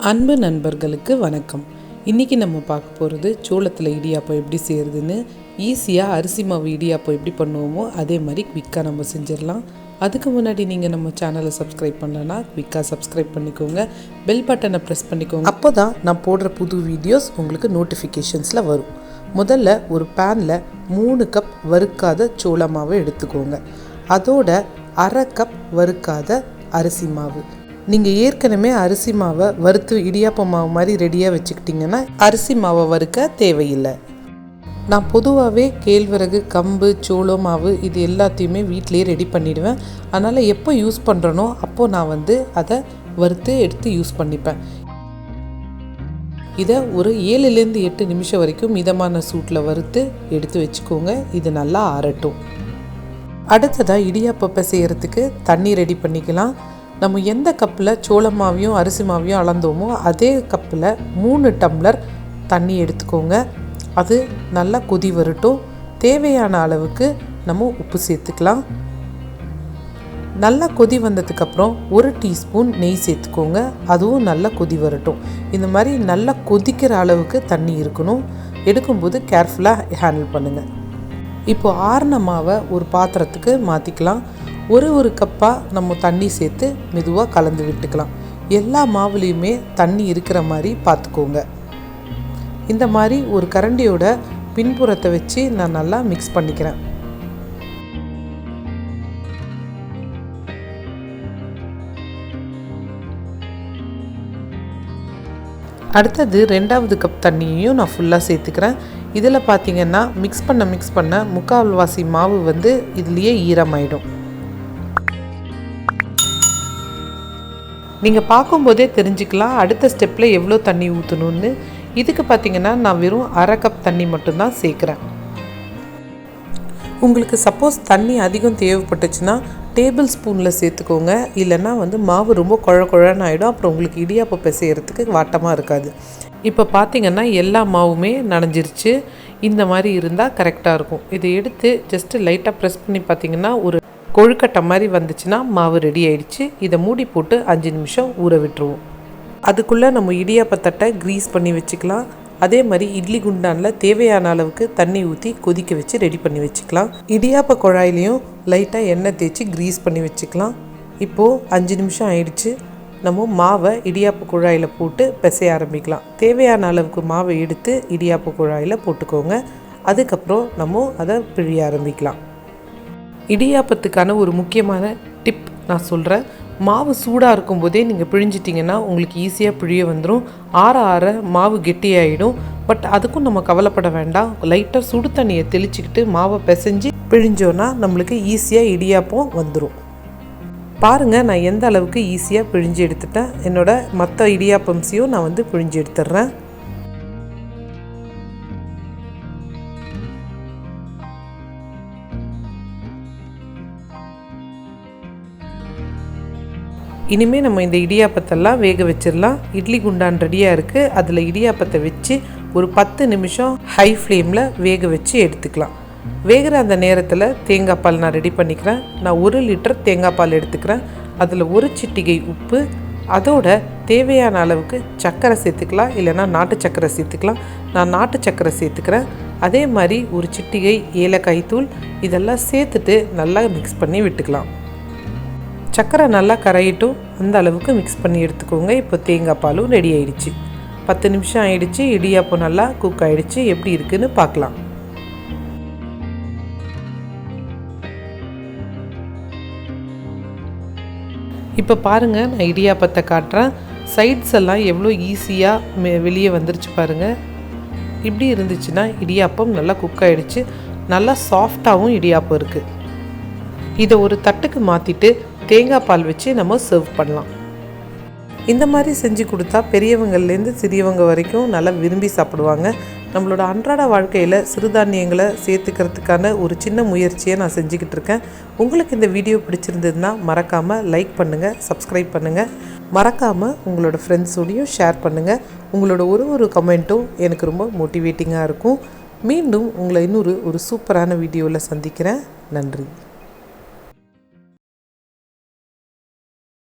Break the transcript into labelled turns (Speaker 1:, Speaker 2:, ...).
Speaker 1: அன்பு நண்பர்களுக்கு வணக்கம். இன்றைக்கி நம்ம பார்க்க போகிறது சோளத்தில் இடியாப்பம் எப்படி செய்கிறதுன்னு. ஈஸியாக அரிசி மாவு இடியாப்பம் எப்படி பண்ணுவோமோ அதே மாதிரி குவிக்காக நம்ம செஞ்சிடலாம். அதுக்கு முன்னாடி நீங்கள் நம்ம சேனலை சப்ஸ்கிரைப் பண்ணலன்னா குவிக்காக சப்ஸ்கிரைப் பண்ணிக்கோங்க. பெல் பட்டனை ப்ரெஸ் பண்ணிக்கோங்க. அப்போ தான் நான் போடுற புது வீடியோஸ் உங்களுக்கு நோட்டிஃபிகேஷன்ஸில் வரும். முதல்ல ஒரு பேனில் 3 கப் வறுக்காத சோள மாவை எடுத்துக்கோங்க. அதோட 1/2 கப் வறுக்காத அரிசி மாவு. நீங்கள் ஏற்கனவே அரிசி மாவை வறுத்து இடியாப்ப மாவு மாதிரி ரெடியாக வச்சுக்கிட்டிங்கன்னா அரிசி மாவை வறுக்க தேவையில்லை. நான் பொதுவாகவே கேழ்வரகு, கம்பு, சோளம் மாவு இது எல்லாத்தையுமே வீட்டிலேயே ரெடி பண்ணிவிடுவேன். அதனால் எப்போ யூஸ் பண்ணுறனோ அப்போது நான் அதை வறுத்து எடுத்து யூஸ் பண்ணிப்பேன். இதை ஒரு 7லேருந்து 8 நிமிஷம் வரைக்கும் மிதமான சூட்டில் வறுத்து எடுத்து வச்சுக்கோங்க. இது நல்லா ஆறட்டும். அடுத்ததாக இடியாப்பப்பை செய்கிறதுக்கு தண்ணி ரெடி பண்ணிக்கலாம். நம்ம எந்த கப்பில் சோள மாவையும் அரிசி மாவையும் அளந்தோமோ அதே கப்பில் 3 டம்ளர் தண்ணி எடுத்துக்கோங்க. அது நல்லா கொதி வரட்டும். தேவையான அளவுக்கு நம்ம உப்பு சேர்த்துக்கலாம். நல்லா கொதி வந்ததுக்கப்புறம் 1 டீஸ்பூன் நெய் சேர்த்துக்கோங்க. அதுவும் நல்லா கொதி வரட்டும். இந்த மாதிரி நல்லா கொதிக்கிற அளவுக்கு தண்ணி இருக்கணும். எடுக்கும்போது கேர்ஃபுல்லாக ஹேண்டில் பண்ணுங்கள். இப்போது ஆறின மாவை ஒரு பாத்திரத்துக்கு மாற்றிக்கலாம். ஒரு கப்பாக நம்ம தண்ணி சேர்த்து மெதுவாக கலந்து விட்டுக்கலாம். எல்லா மாவுலேயுமே தண்ணி இருக்கிற மாதிரி பார்த்துக்கோங்க. இந்த மாதிரி ஒரு கரண்டியோட பின்புறத்தை வச்சு நான் நல்லா மிக்ஸ் பண்ணிக்கிறேன். அடுத்தது 2வது கப் தண்ணியையும் நான் ஃபுல்லாக சேர்த்துக்கிறேன். இதில் பார்த்திங்கன்னா மிக்ஸ் பண்ண முக்கால்வாசி மாவு இதுலேயே ஈரமாயிடும். நீங்கள் பார்க்கும்போதே தெரிஞ்சுக்கலாம் அடுத்த ஸ்டெப்பில் எவ்வளோ தண்ணி ஊற்றணுன்னு. இதுக்கு பார்த்திங்கன்னா நான் வெறும் 1/2 கப் தண்ணி மட்டும்தான் சேர்க்குறேன். உங்களுக்கு சப்போஸ் தண்ணி அதிகம் தேவைப்பட்டுச்சுன்னா டேபிள் ஸ்பூனில் சேர்த்துக்கோங்க. இல்லைன்னா மாவு ரொம்ப குழன்னு ஆகிடும். அப்புறம் உங்களுக்கு இடியாப்பம் பிசையறதுக்கு வாட்டமாக இருக்காது. இப்போ பார்த்திங்கன்னா எல்லா மாவுமே நனைஞ்சிருச்சு. இந்த மாதிரி இருந்தால் கரெக்டாக இருக்கும். இதை எடுத்து ஜஸ்ட்டு லைட்டாக ப்ரெஸ் பண்ணி பார்த்திங்கன்னா ஒரு கொழுக்கட்டை மாதிரி வந்துச்சுன்னா மாவு ரெடி ஆகிடுச்சு. இதை மூடி போட்டு 5 நிமிஷம் ஊற விட்டுருவோம். அதுக்குள்ளே நம்ம இடியாப்பத்தட்டை க்ரீஸ் பண்ணி வச்சுக்கலாம். அதே மாதிரி இட்லி குண்டானில் தேவையான அளவுக்கு தண்ணி ஊற்றி கொதிக்க வச்சு ரெடி பண்ணி வச்சுக்கலாம். இடியாப்ப குழாயிலையும் லைட்டாக எண்ணெய் தேய்ச்சி க்ரீஸ் பண்ணி வச்சுக்கலாம். இப்போது 5 நிமிஷம் ஆயிடுச்சு. நம்ம மாவை இடியாப்ப குழாயில் போட்டு பிசைய ஆரம்பிக்கலாம். தேவையான அளவுக்கு மாவை எடுத்து இடியாப்ப குழாயில் போட்டுக்கோங்க. அதுக்கப்புறம் நம்ம அதை பிழிய ஆரம்பிக்கலாம். இடியாப்பத்துக்கான ஒரு முக்கியமான டிப் நான் சொல்கிறேன். மாவு சூடாக இருக்கும்போதே நீங்கள் பிழிஞ்சிட்டிங்கன்னா உங்களுக்கு ஈஸியாக பிழிய வந்துடும். ஆற மாவு கெட்டியாகிடும். பட் அதுக்கும் நம்ம கவலைப்பட வேண்டாம். லைட்டாக சுடு தண்ணியை தெளிச்சிக்கிட்டு மாவை பிசைஞ்சு பிழிஞ்சோன்னா நம்மளுக்கு ஈஸியாக இடியாப்பம் வந்துடும். பாருங்கள், நான் எந்த அளவுக்கு ஈஸியாக பிழிஞ்சு எடுத்துட்டேன். என்னோடய மற்ற இடியாப்பம்ஸையும் நான் பிழிஞ்சு எடுத்துடுறேன். இனிமேல் நம்ம இந்த இடியாப்பத்தெல்லாம் வேக வச்சிடலாம். இட்லி குண்டான் ரெடியாக இருக்குது. அதில் இடியாப்பத்தை வச்சு ஒரு 10 நிமிஷம் ஹை ஃப்ளேமில் வேக வச்சு எடுத்துக்கலாம். வேகிற அந்த நேரத்தில் தேங்காய் பால் நான் ரெடி பண்ணிக்கிறேன். நான் 1 லிட்டர் தேங்காய் பால் எடுத்துக்கிறேன். அதில் 1 சிட்டிகை உப்பு, அதோட தேவையான அளவுக்கு சர்க்கரை சேர்த்துக்கலாம். இல்லைனா நாட்டு சர்க்கரை சேர்த்துக்கலாம். நான் நாட்டு சர்க்கரை சேர்த்துக்கிறேன். அதே மாதிரி 1 சிட்டிகை ஏலக்காய் தூள். இதெல்லாம் சேர்த்துட்டு நல்லா மிக்ஸ் பண்ணி விட்டுக்கலாம். சர்க்கரை நல்லா கரையிட்டும். அந்த அளவுக்கு மிக்ஸ் பண்ணி எடுத்துக்கோங்க. இப்போ தேங்காய் பாலும் ரெடி ஆகிடுச்சு. 10 நிமிஷம் ஆகிடுச்சு. இடியாப்பம் நல்லா குக் ஆகிடுச்சு. எப்படி இருக்குன்னு பார்க்கலாம். இப்போ பாருங்கள், நான் இடியாப்பத்தை காட்டுறேன். சைட்ஸ் எல்லாம் எவ்வளோ ஈஸியாக வெளியே வந்துருச்சு பாருங்கள். இப்படி இருந்துச்சுன்னா இடியாப்பம் நல்லா குக் ஆகிடுச்சு. நல்லா சாஃப்டாகவும் இடியாப்பம் இருக்குது. இதை ஒரு தட்டுக்கு மாற்றிட்டு தேங்காய் பால் வச்சு நம்ம சர்வ் பண்ணலாம். இந்த மாதிரி செஞ்சு கொடுத்தா பெரியவங்கள்லேருந்து சிறியவங்க வரைக்கும் நல்லா விரும்பி சாப்பிடுவாங்க. நம்மளோட அன்றாட வாழ்க்கையில் சிறுதானியங்களை சேர்த்துக்கிறதுக்கான ஒரு சின்ன முயற்சியை நான் செஞ்சுக்கிட்டு இருக்கேன். உங்களுக்கு இந்த வீடியோ பிடிச்சிருந்ததுன்னா மறக்காமல் லைக் பண்ணுங்கள், சப்ஸ்கிரைப் பண்ணுங்கள். மறக்காமல் உங்களோட ஃப்ரெண்ட்ஸோடையும் ஷேர் பண்ணுங்கள். உங்களோட ஒரு கமெண்ட்டும் எனக்கு ரொம்ப மோட்டிவேட்டிங்காக இருக்கும். மீண்டும் உங்களை இன்னொரு சூப்பரான வீடியோவில் சந்திக்கிறேன். நன்றி.